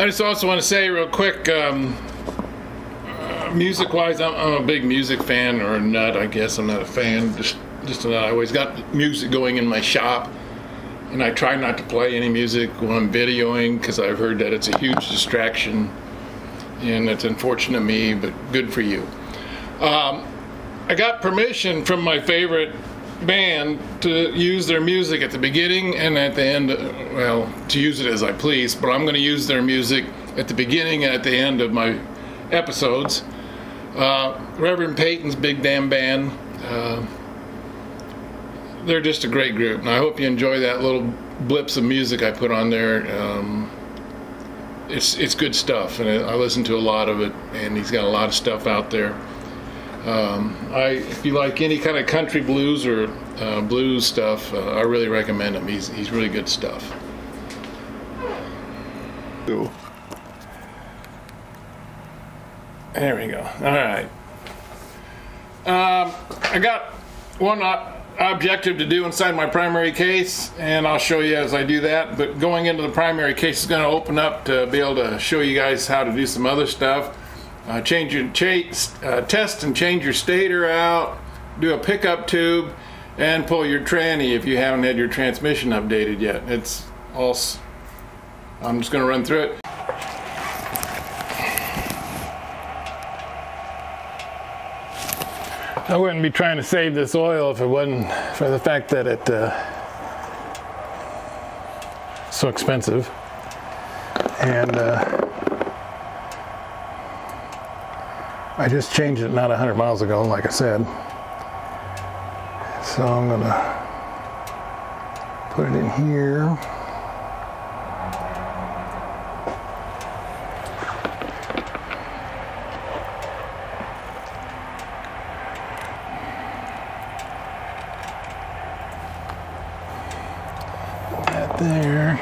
I just also want to say real quick, music-wise, I'm a big music fan, or a nut, I guess. I'm not a fan, just a nut. I always got music going in my shop, and I try not to play any music when I'm videoing because I've heard that it's a huge distraction, and it's unfortunate of me, but good for you. I got permission from my favorite band to use their music at the beginning and at the end, well, to use it as I please, but I'm going to use their music at the beginning and at the end of my episodes. Reverend Peyton's Big Damn Band, they're just a great group, and I hope you enjoy that little blips of music I put on there. It's good stuff, and I listen to a lot of it, and he's got a lot of stuff out there. If you like any kind of country blues or blues stuff, I really recommend him. He's really good stuff. Ooh. There we go. All right. I got one objective to do inside my primary case, and I'll show you as I do that. But going into the primary case is going to open up to be able to show you guys how to do some other stuff. Change your test and change your stator out, do a pickup tube, and pull your tranny if you haven't had your transmission updated yet. It's all, I'm just going to run through it. I wouldn't be trying to save this oil if it wasn't for the fact that it's so expensive. And I just changed it not 100 miles ago, like I said. So I'm gonna put it in here. That there.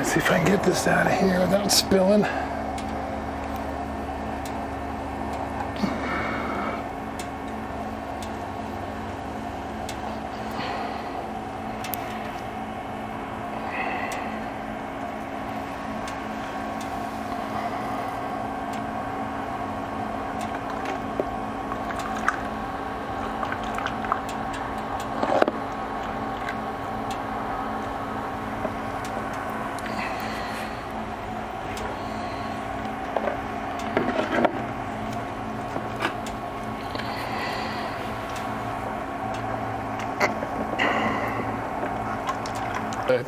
See if I can get this out of here without spilling.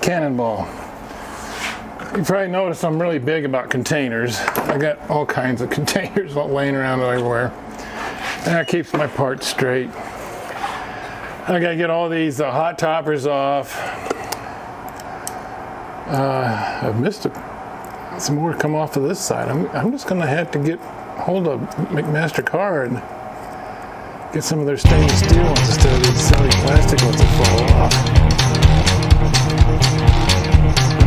Cannonball. You probably noticed I'm really big about containers. I got all kinds of containers laying around everywhere, and that keeps my parts straight. I gotta get all these hot toppers off. I've missed some more come off of this side. I'm just gonna have to get hold of McMaster Car and get some of their stainless steel ones instead of these silly plastic ones that fall off.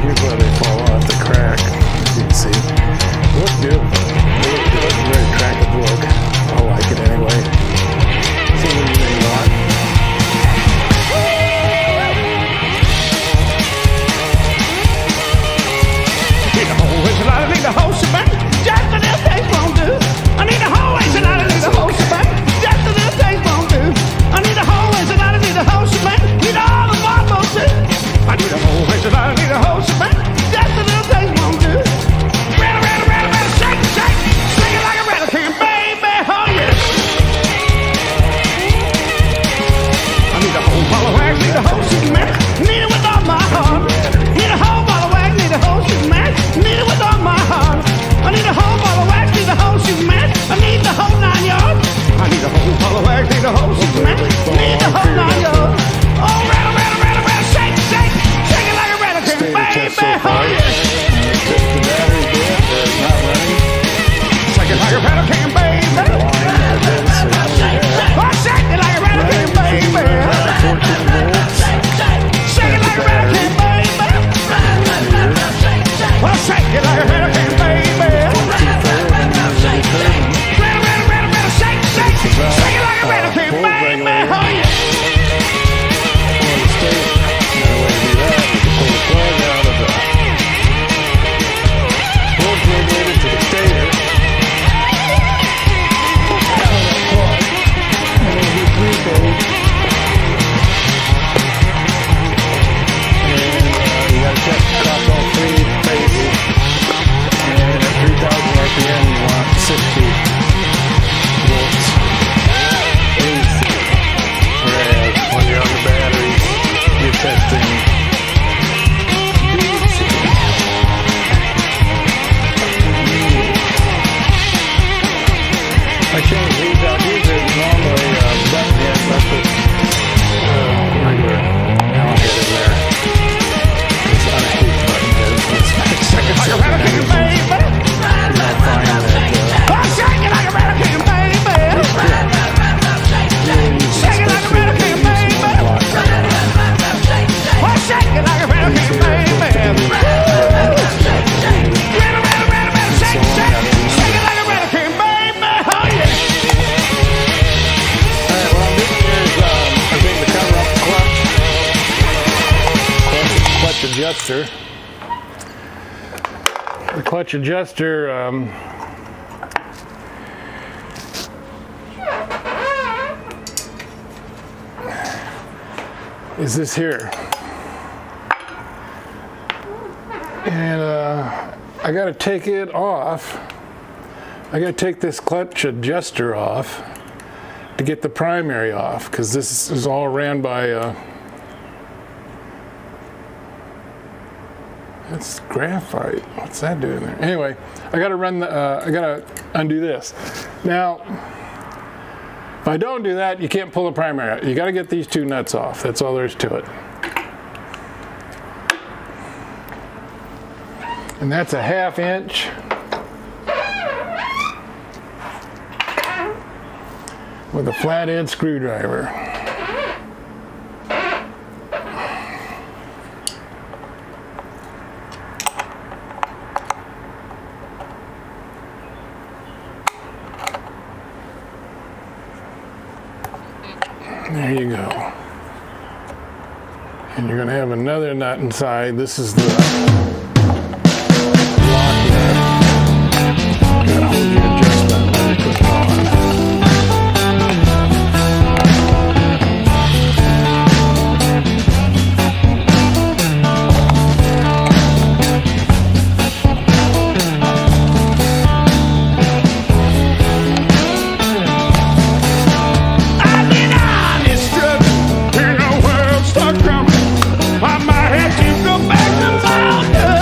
Here's where they fall off, the crack, as you can see. They look beautiful. They look good. Very attractive look. I like it anyway. Something you may not. Need a whole enchilada, I need a whole shebang. Just a little taste won't do. I need a whole enchilada, I need a whole shebang. Just a little taste won't do. I need a whole enchilada, I need a whole shebang. Need all the barbecue too. I need a whole enchilada, I need a whole shebang. Just a little taste won't do. Rattle, rattle, rattle, rattle, shake, shake. Shake it like a rattle can, baby, oh yeah. I need a whole ball of wax, need a whole chicken man. Need it with all my heart. Need a whole ball of wax, need a whole chicken man. Need it with all my heart. I need a whole ball of wax, need a whole chicken man. I need the whole 9 yards. I need a whole ball of wax, need a whole chicken man. Need the whole 9 yards. Oh, rattle, rattle, rattle, rattle, shake, shake. Shake it like a rattle can, baby, oh yeah. Test the battery bit, it's not running. Shake it like a rattle can, baby. Oh, shake it like a rattle can, baby. Shake it like a rattle can, baby. Well, shake it like a rattle can, baby. Rattle, rattle, rattle, rattle, shake, shake. Shake it like a rattle can, baby, oh yeah. 60 volts AC. Whereas when you're on the batteries, you're testing DC. I changed these out. These are normally button heads. I put regular Allen head in there. It's unequal button heads. It's second circuit. Adjuster. The clutch adjuster is this here, and I got to take it off. I got to take this clutch adjuster off to get the primary off, because this is all ran by that's graphite. What's that doing there? Anyway, I got to run the. I got to undo this. Now, if I don't do that, you can't pull the primary out. You got to get these two nuts off. That's all there is to it. And that's a 1/2 inch. With a flathead screwdriver. There you go. And you're going to have another nut inside. This is the lock nut. Got to hold your adjustment when you put it on. I might have to go back to mine.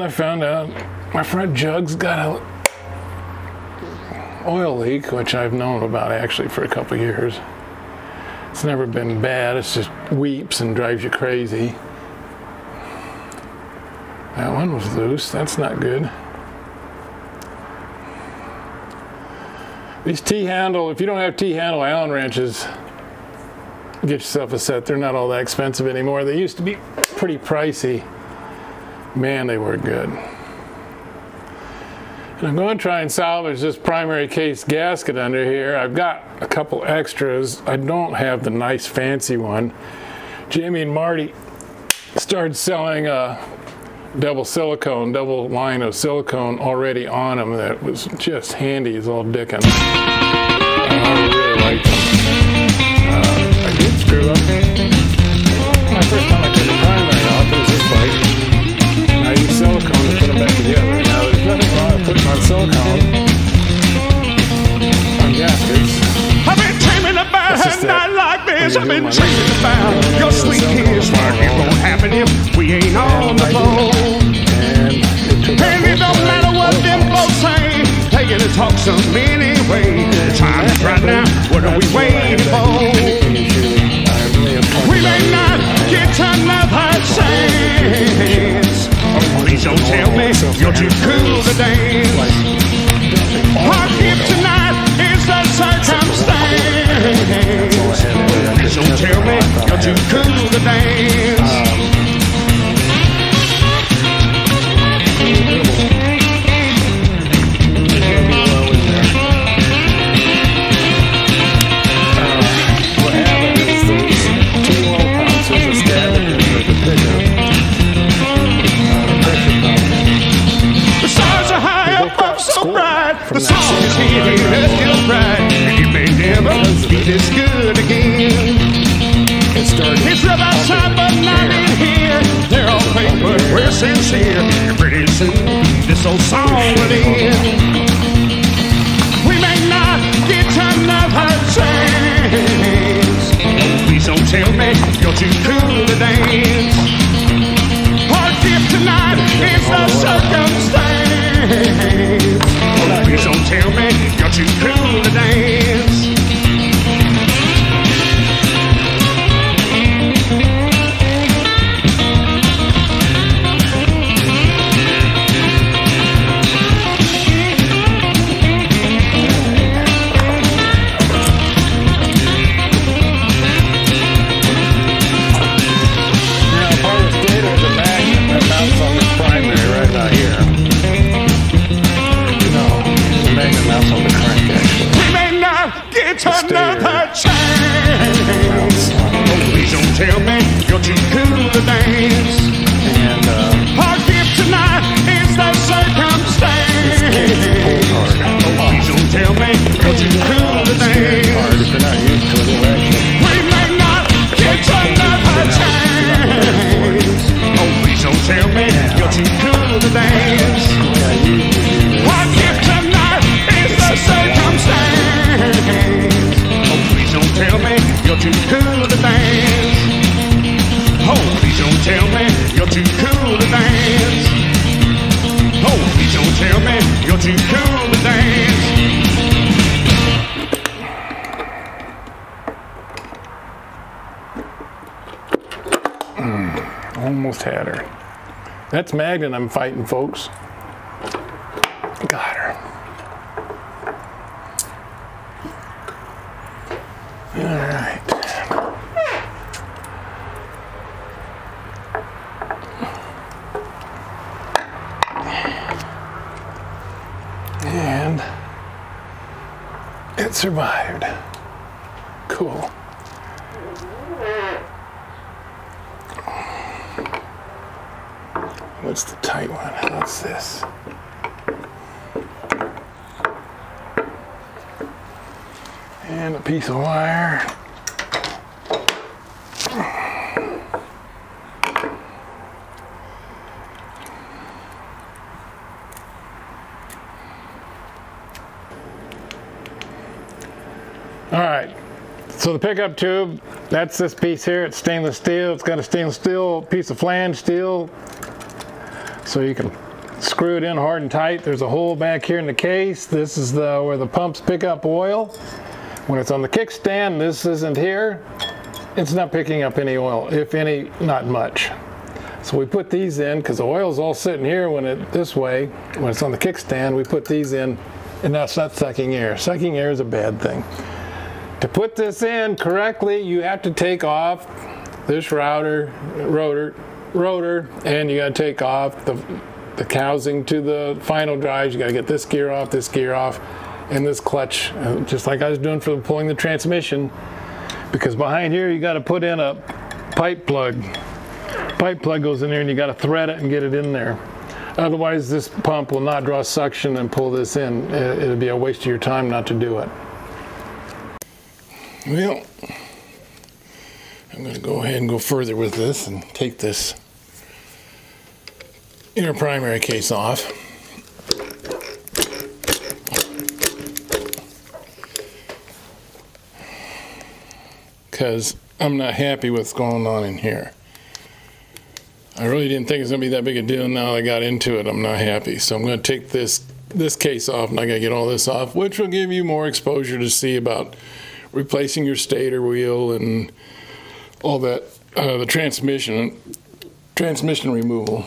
I found out my front jug's got a oil leak, which I've known about actually for a couple years. It's never been bad, it's just weeps and drives you crazy. That one was loose, that's not good. These T-handle, if you don't have T-handle Allen wrenches, get yourself a set. They're not all that expensive anymore. They used to be pretty pricey. Man, they were good. And I'm going to try and salvage this primary case gasket under here. I've got a couple extras. I don't have the nice fancy one. Jamie and Marty started selling a double line of silicone already on them that was just handy as all dickens. I really liked them. I did screw up. My first time I took the primary off, it was this bike. And I used silicone to put them back together. Now there's nothing wrong with putting on silicone on gaskets. I've been dreaming about a night like this. I've been dreaming about your sweet kiss. What it won't happen if we ain't on the phone. And it don't matter what them folks say, they gonna talk some anyway. The time is right now, what are we waiting for? We may not get another chance. Oh, please don't tell me you're too cool to dance. Our gift tonight is a circumstance. Please don't tell me you're too cool to dance. The song's here, let's get right. You may never be this good again. It's real outside, but not in here. They're all fake, but we're sincere. And pretty soon, this old song will end. We may not get another chance. Please don't tell me you're too cool to dance. Our gift tonight is the circumstance. Please don't tell me you're too cool to dance. Now, part of the stator is a magnet that mounts on this primary right about here. Mounts on the crank, actually. We may not get another chance. Please don't tell me you're too cool to dance. And our gift tonight is the circumstance. Please don't tell me you're too cool to dance. If you're not used to it, we may not get another chance. Oh, please don't tell me you're too cool to dance. Our gift tonight is the circumstance. Oh, please don't tell me you're too cool to dance. Oh, please don't tell me you're too cool to dance. Oh, please don't tell me you're too cool to dance. almost had her. That's Magnet I'm fighting, folks. Got her. All right. And it survived. Cool. What's the tight one? What's this? And a piece of wire. All right, so the pickup tube, that's this piece here. It's stainless steel. It's got a stainless steel piece of flange steel, so you can screw it in hard and tight. There's a hole back here in the case. This is where the pumps pick up oil. When it's on the kickstand, this isn't here. It's not picking up any oil, if any, not much. So we put these in because the oil's all sitting here when this way. When it's on the kickstand, we put these in, and that's not sucking air. Sucking air is a bad thing. To put this in correctly, you have to take off this rotor, and you got to take off the housing to the final drives. You got to get this gear off, and this clutch, just like I was doing for pulling the transmission. Because behind here, you got to put in a pipe plug. Pipe plug goes in there, and you got to thread it and get it in there. Otherwise, this pump will not draw suction and pull this in. It'll be a waste of your time not to do it. Well, I'm going to go ahead and go further with this and take this inner primary case off. Because I'm not happy with what's going on in here. I really didn't think it was going to be that big a deal. Now I got into it, I'm not happy. So I'm going to take this case off, and I got to get all this off, which will give you more exposure to see about replacing your stator wheel and all that, the transmission removal.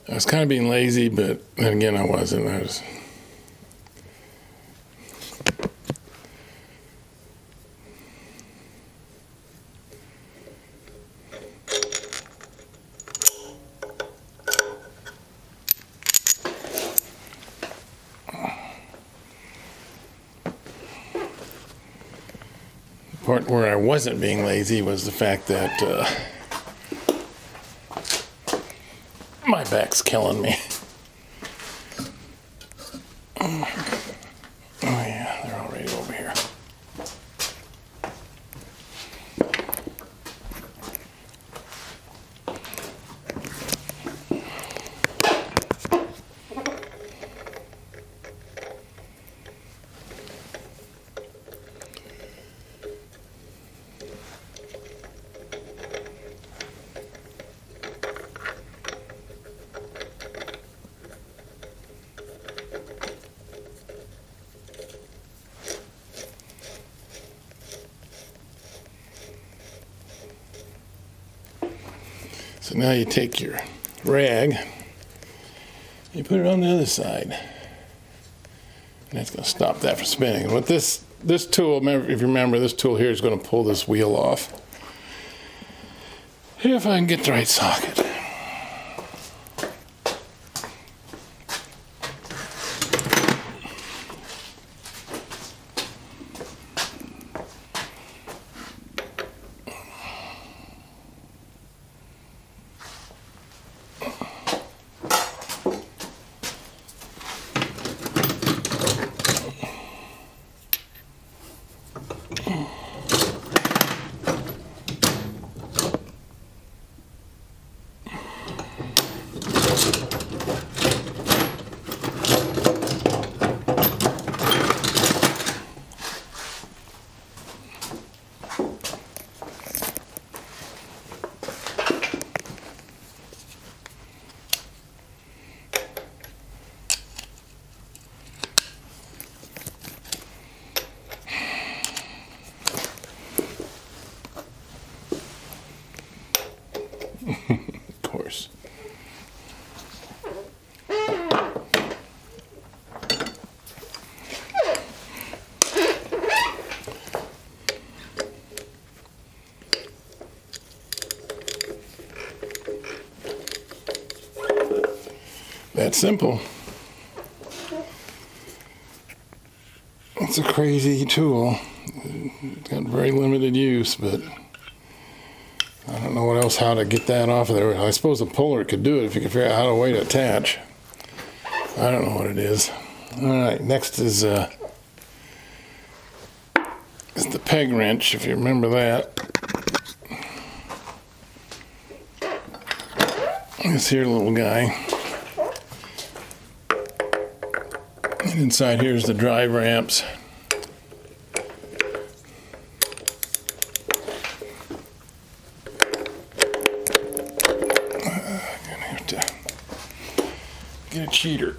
I was kind of being lazy, but then again, I wasn't. The part where I wasn't being lazy was the fact that my back's killing me. Oh yeah, they're already over here. So now you take your rag, you put it on the other side, and that's going to stop that from spinning. But this tool, if you remember, this tool here is going to pull this wheel off. If I can get the right socket. Of course. That simple. It's a crazy tool. It's got very limited use, but I don't know what else, how to get that off of there. I suppose a puller could do it if you could figure out how to way to attach. I don't know what it is. All right, next is the peg wrench, if you remember that. This here little guy. And inside here is the drive ramps. cheater.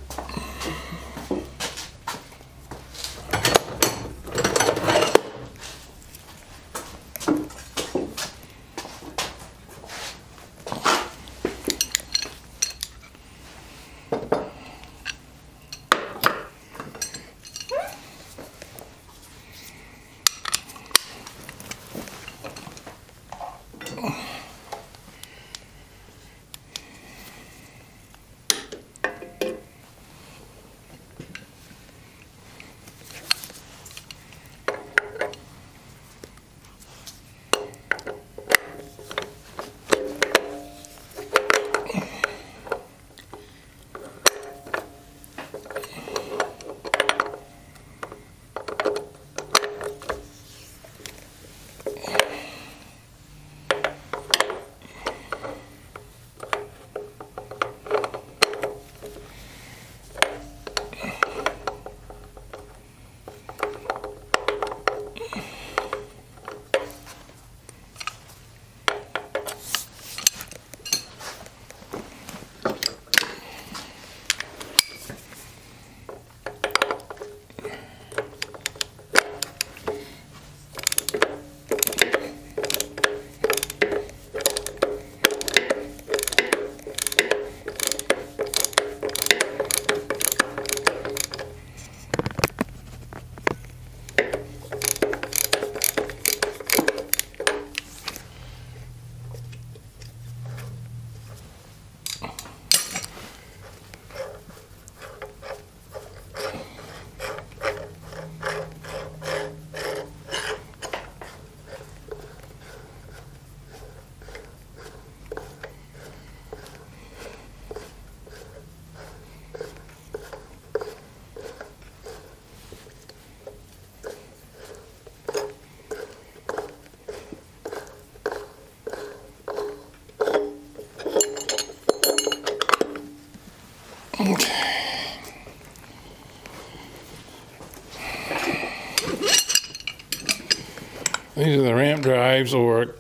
These are the ramp drives or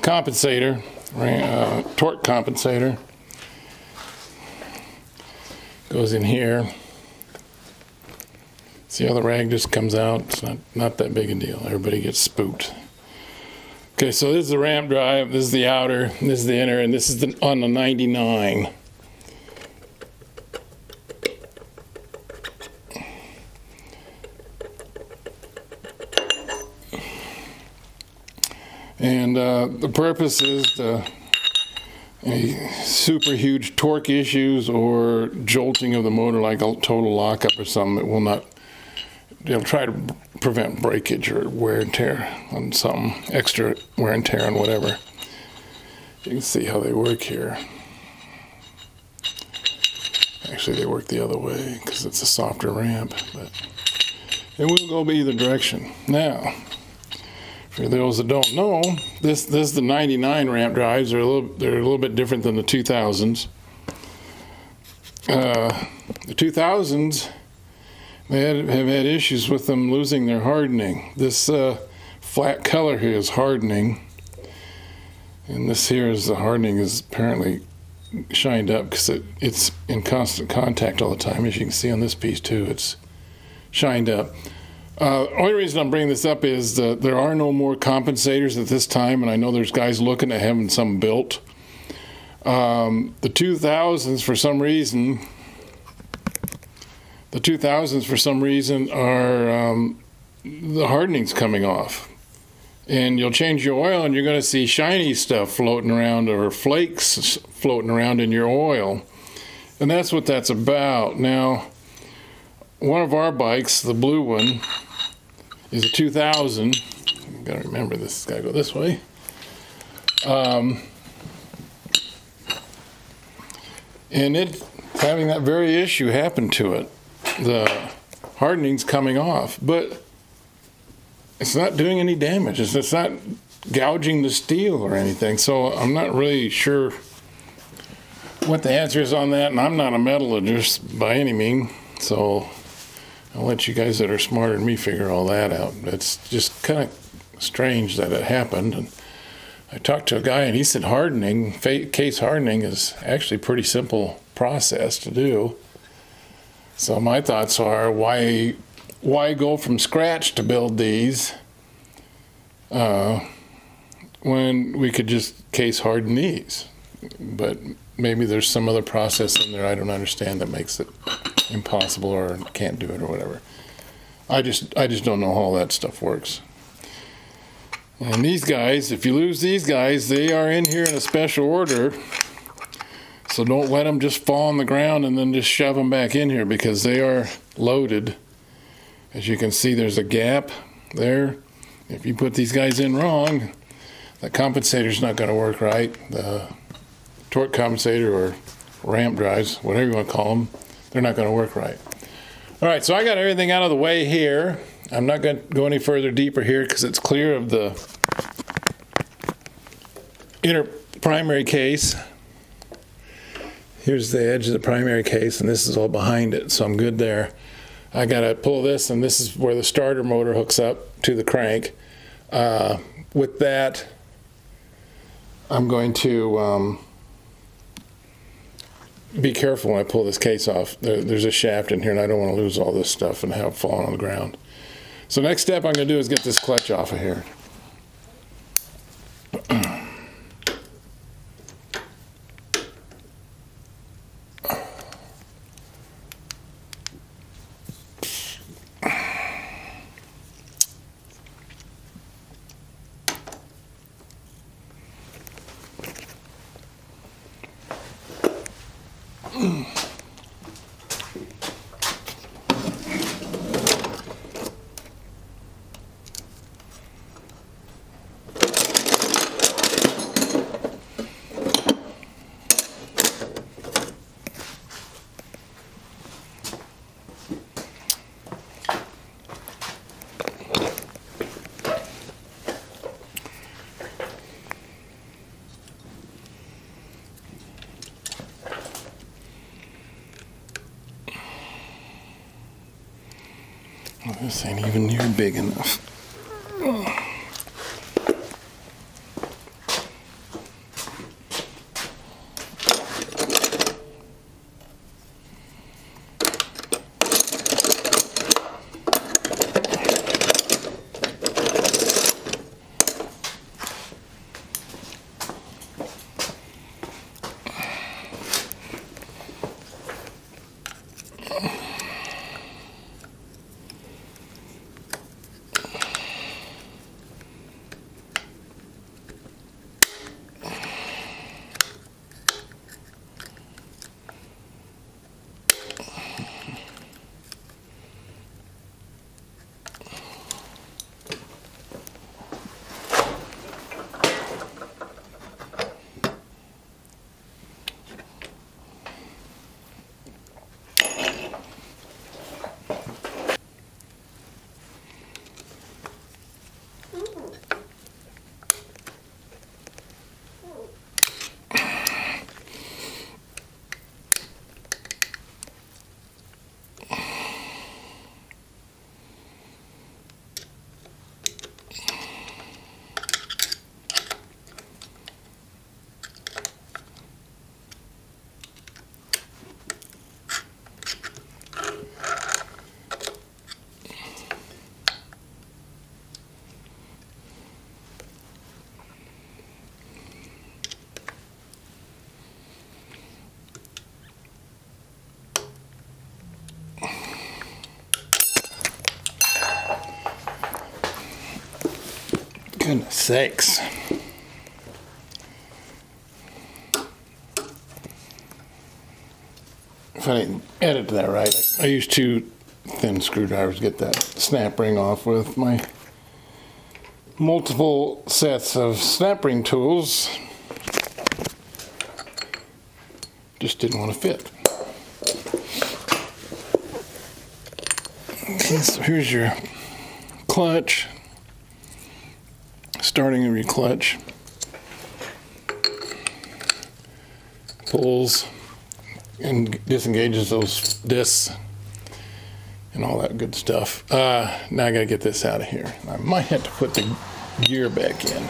compensator, torque compensator. Goes in here. See how the rag just comes out? It's not that big a deal. Everybody gets spooked. Okay, so this is the ramp drive, this is the outer, this is the inner, and this is on the 99. And the purpose is any super huge torque issues or jolting of the motor, like a total lockup or something. It will not. It'll try to prevent breakage or wear and tear on something, extra wear and tear on whatever. You can see how they work here. Actually, they work the other way because it's a softer ramp, but it will go either direction. Now, for those that don't know, this is the 99 ramp drives. They're a little bit different than the 2000s. The 2000s, they have had issues with them losing their hardening. This flat color here is hardening, and this here is the hardening is apparently shined up because it's in constant contact all the time. As you can see on this piece too, it's shined up. Only reason I'm bringing this up is there are no more compensators at this time, and I know there's guys looking at having some built. The 2000s for some reason, are the hardening's coming off, and you'll change your oil, and you're going to see shiny stuff floating around or flakes floating around in your oil, and that's what that's about. Now, one of our bikes, the blue one, is a 2000. I've got to remember this. It's got to go this way. And it's having that very issue happen to it. The hardening's coming off, but it's not doing any damage. It's not gouging the steel or anything. So I'm not really sure what the answer is on that, and I'm not a metallurgist by any means. So I'll let you guys that are smarter than me figure all that out. It's just kind of strange that it happened. And I talked to a guy, and he said hardening, case hardening, is actually a pretty simple process to do. So my thoughts are, why go from scratch to build these when we could just case harden these? But maybe there's some other process in there I don't understand that makes it impossible or can't do it or whatever. I just don't know how all that stuff works. And these guys, if you lose these guys, they are in here in a special order. So don't let them just fall on the ground and then just shove them back in here, because they are loaded. As you can see, there's a gap there. If you put these guys in wrong, the compensator's not going to work right. The torque compensator or ramp drives, whatever you want to call them, they're not going to work right. All right, so I got everything out of the way here. I'm not going to go any further deeper here because it's clear of the inner primary case. Here's the edge of the primary case, and this is all behind it, so I'm good there. I got to pull this, and this is where the starter motor hooks up to the crank. With that, I'm going to be careful when I pull this case off. There's a shaft in here, and I don't want to lose all this stuff and have it fall on the ground. So next step I'm going to do is get this clutch off of here. This ain't even near big enough. Goodness sakes. If I didn't edit that right, I used 2 thin screwdrivers to get that snap ring off with. My multiple sets of snap ring tools just didn't want to fit. Okay, so here's your clutch. Starting of your clutch. Pulls and disengages those discs and all that good stuff. Now I gotta get this out of here. I might have to put the gear back in.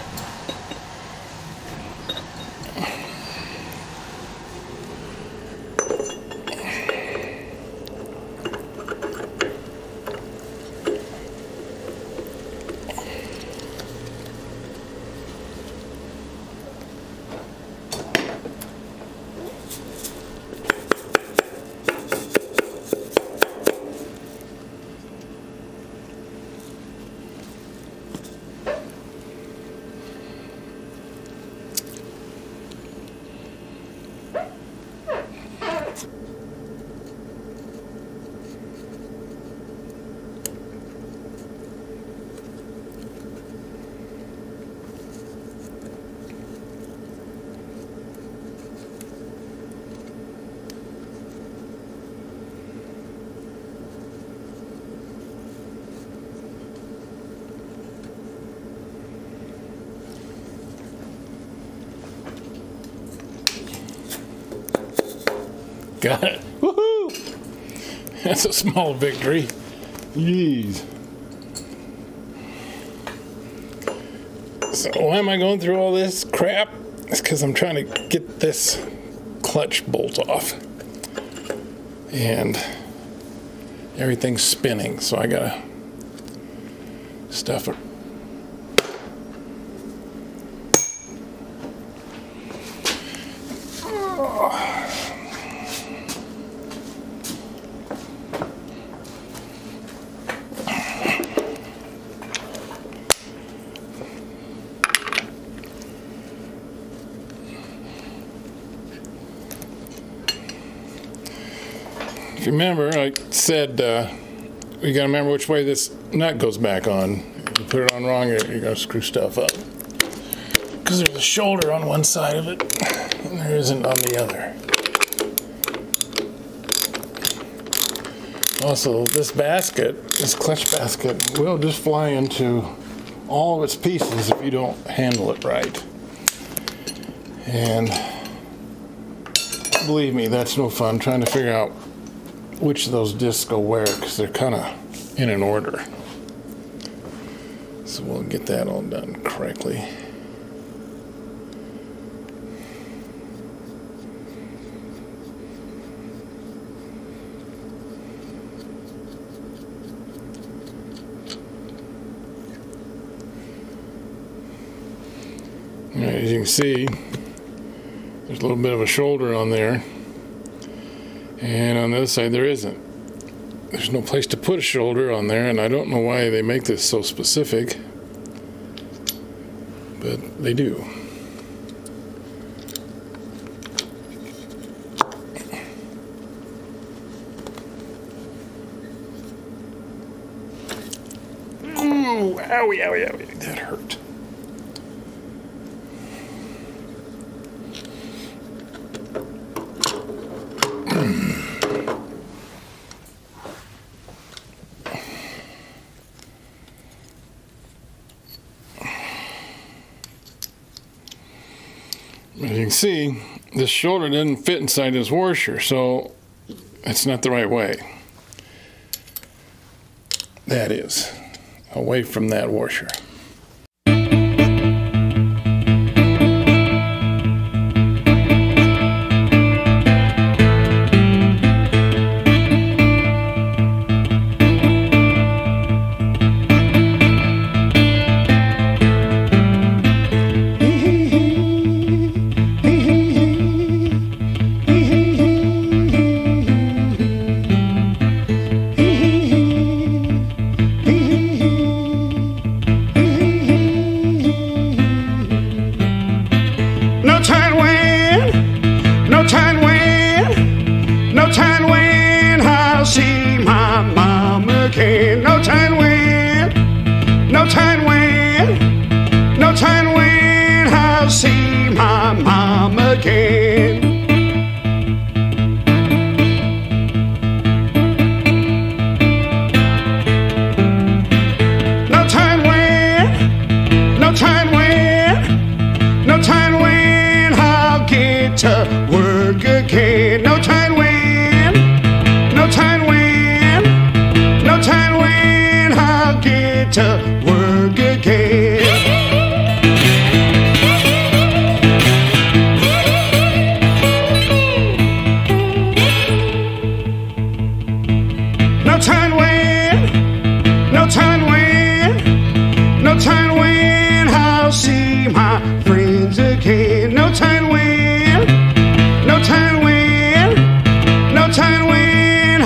Got it. Woohoo! That's a small victory. Jeez. So why am I going through all this crap? It's because I'm trying to get this clutch bolt off. And everything's spinning, so I gotta stuff it. If you remember, I said you gotta remember which way this nut goes back on. If you put it on wrong, you're gonna screw stuff up. Because there's a shoulder on one side of it, and there isn't on the other. Also, this basket, this clutch basket, will just fly into all of its pieces if you don't handle it right. And believe me, that's no fun trying to figure out which of those discs go where, because they're kind of in an order. So we'll get that all done correctly. As you can see, there's a little bit of a shoulder on there. And on the other side, there isn't. There's no place to put a shoulder on there, and I don't know why they make this so specific, but they do. Ooh, owie, owie, owie, that hurt. As you can see, this shoulder doesn't fit inside this washer, so it's not the right way. That is, away from that washer.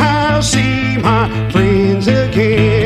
I'll see my friends again.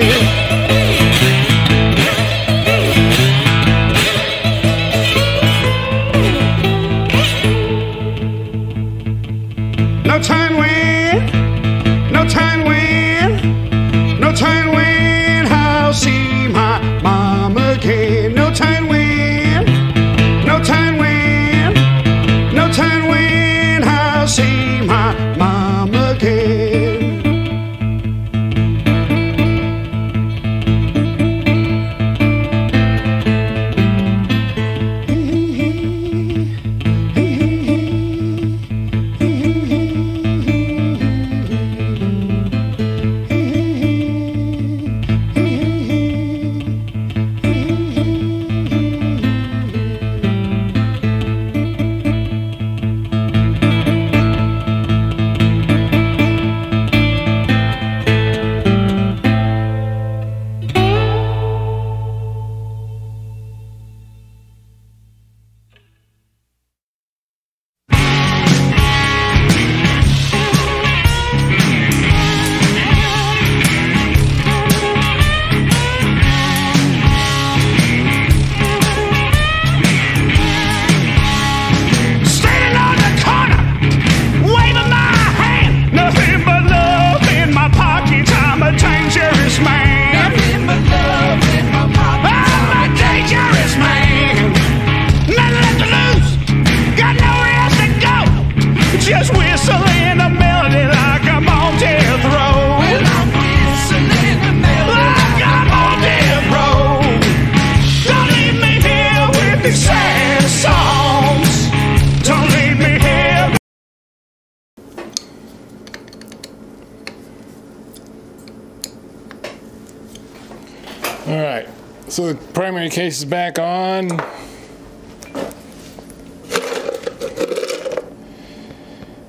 All right, so the primary case is back on.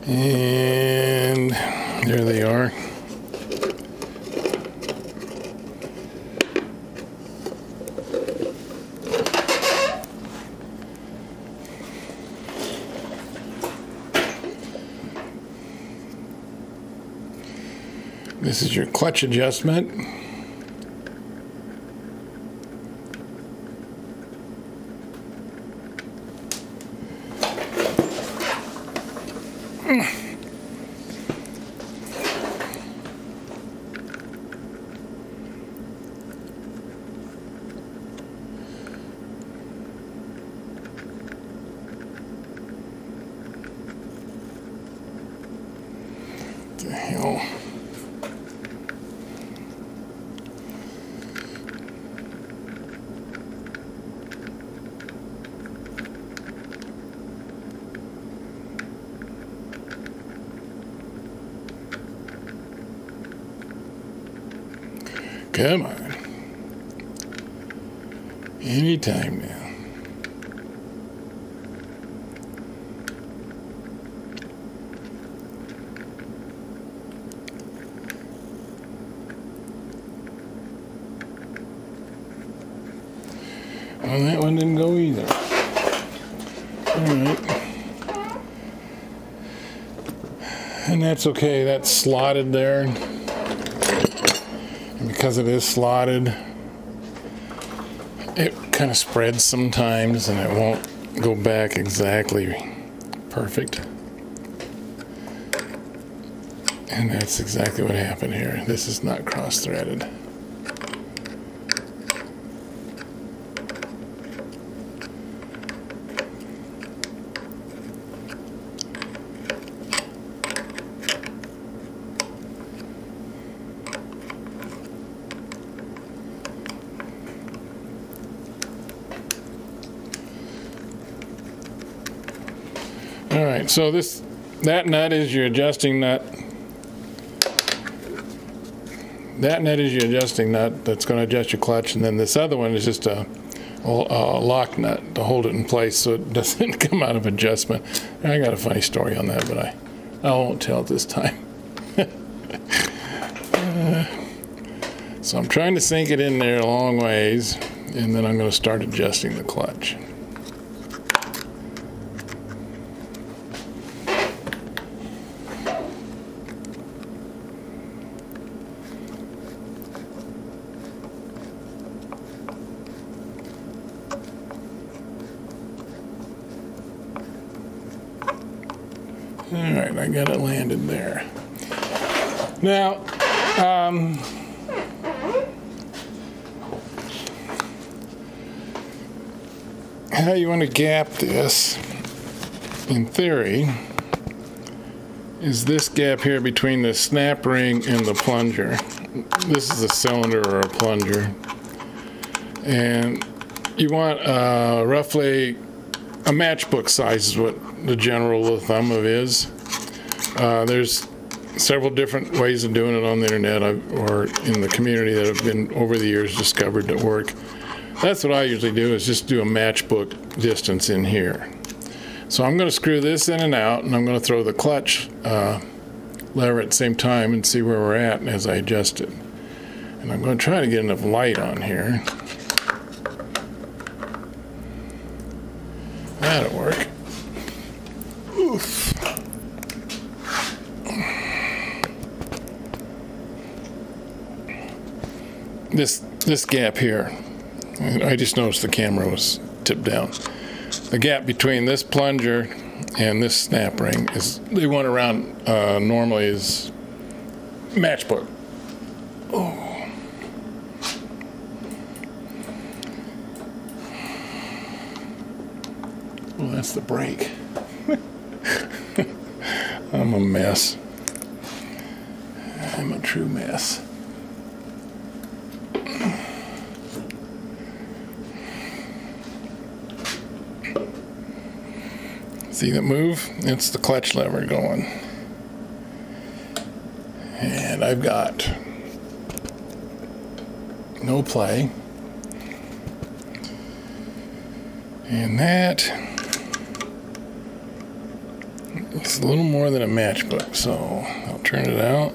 And there they are. This is your clutch adjustment. What the hell? Come on. Anytime now. Well, that one didn't go either. Alright. And that's okay, that's slotted there. And because it is slotted, it kind of spreads sometimes and it won't go back exactly perfect. And that's exactly what happened here. This is not cross-threaded. All right, so that nut is your adjusting nut. That nut is your adjusting nut that's going to adjust your clutch, and then this other one is just a lock nut to hold it in place so it doesn't come out of adjustment. I got a funny story on that, but I won't tell it this time. So I'm trying to sink it in there a long ways, and then I'm going to start adjusting the clutch. All right, I got it landed there. Now, how you want to gap this, in theory, is this gap here between the snap ring and the plunger. This is a cylinder or a plunger. And you want roughly a matchbook size is what the general rule of thumb of is. There's several different ways of doing it on the internet or in the community that have been over the years discovered that work. That's what I usually do, is just do a matchbook distance in here. So I'm going to screw this in and out, and I'm going to throw the clutch lever at the same time and see where we're at as I adjust it. And I'm going to try to get enough light on here. That'll work. Oof. This gap here, I just noticed the camera was tipped down. The gap between this plunger and this snap ring is, they went around normally is matchbook. Oh. Well, that's the brake. I'm a mess. I'm a true mess. See that move? It's the clutch lever going. And I've got no play. And that is a little more than a matchbook, so I'll turn it out.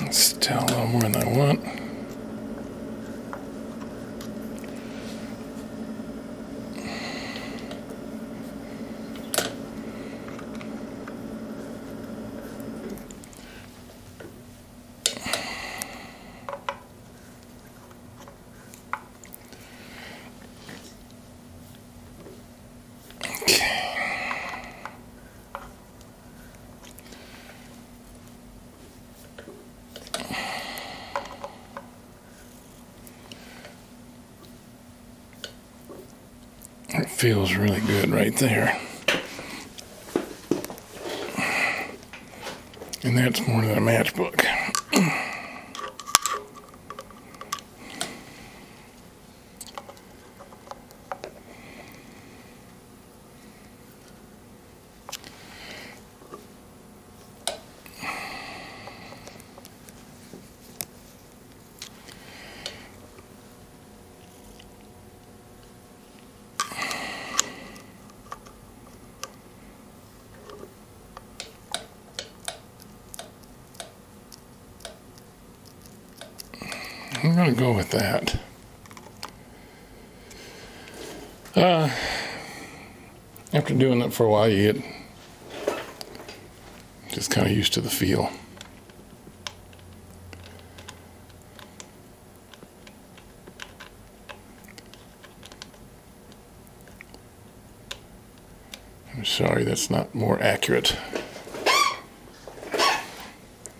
Let's tell a little more than I want. It feels really good right there. And that's more than a matchbook. I'm going to go with that. After doing that for a while, you get just kind of used to the feel. I'm sorry, that's not more accurate.